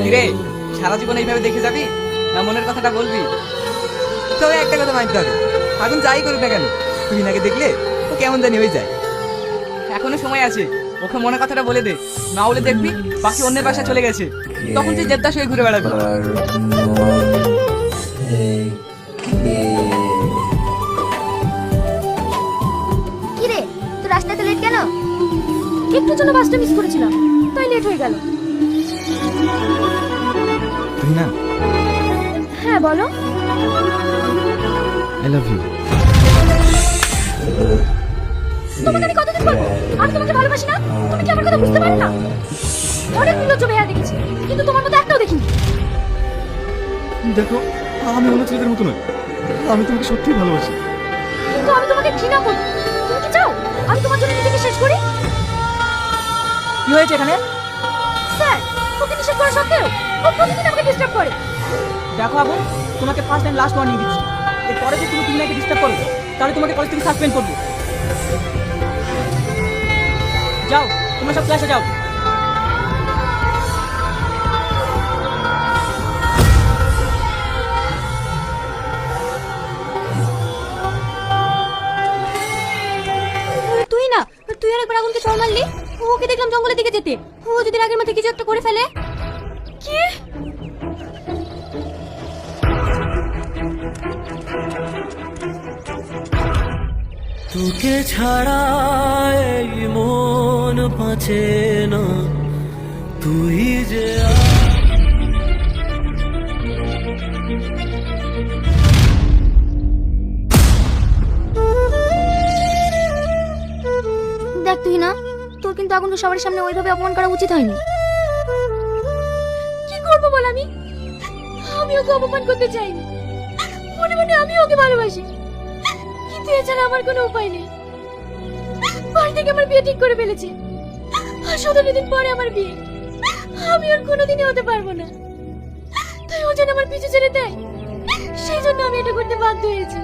কিরে, সারা জীবন এইভাবে দেখে যাবি না মনের কথাটা বলবি? তবে একটা কথা মানতে হবে, এখন যাই করুক না কেন, তুই নাকি দেখলে ও কেমন জানি হয়ে যায়। এখনো সময় আছে, ওকে মনের কথাটা বলে দে, না বলে দেখবি বাকি অন্যের বাসায় চলে গেছে, তখন তুই জেদ্দাস হয়ে ঘুরে বেড়াবি। কিরে, তুই রাস্তাতে লেট কেন? একটুর জন্য বাসটা মিস করেছিলাম, তাই লেট হয়ে গেল। তুই না, হ্যাঁ বলো। I love you. তোমাকে আমি কতদিন বলবো আমি তোমাকে ভালোবাসি না? তুমি কি আমার কথা বুঝতে পারো না? অনেক নির্লজ্জ মেয়ে দেখেছি, কিন্তু তোমার মতো একটাও দেখিনি। দেখো, আমি অন্য ছেলেদের মতো নই, আমি তোমাকে সত্যিই ভালোবাসি। কিন্তু আমি তোমাকে ঘৃণা করি। তুমি কি চাও আমি তোমার জন্য নিজেকে শেষ করি? কি হয়েছে এখানে? স্যার, ওকে নিষেধ করা সত্ত্বেও ও প্রতিদিন আমাকে ডিস্টার্ব করে। দেখো আবু, তোমাকে ফার্স্ট এন্ড লাস্ট ওয়ার্নিং দিচ্ছি, এরপরে যদি তুমি নাকি ডিস্টার্ব করো তাহলে তোমাকে কলেজ থেকে সাসপেন্ড করবো। যাও, তোমরা সব ক্লাসে যাও। তুই না, তুই আর একবার আগুনকে চড় মারলি। ওকে দেখলাম জঙ্গলের দিকে যেতে। ও যদি রাগের মাথায় কিছু একটা করে ফেলে। কি? তোকে ছাড়া এই মন বাঁচে না, তুই যে দেখ তুই না, তোর কিন্তু আগুনকে সবার সামনে ওইভাবে অপমান করা উচিত হয়নি। কি করবো বল আমি? আমি ওকে অপমান করতে চাইনি, মনে মনে আমি ওকে ভালোবাসি, কিন্তু এছাড়া আমার কোনো উপায় নেই। বাড়ি থেকে আমার বিয়ে ঠিক করে ফেলেছে, আর 17 দিন পরে আমার বিয়ে। আমি আর কোনোদিনই হতে পারবো না, তাই ও যেন আমার পিছু ছেড়ে দেয়, সেই জন্য আমি এটা করতে বাধ্য হয়েছি।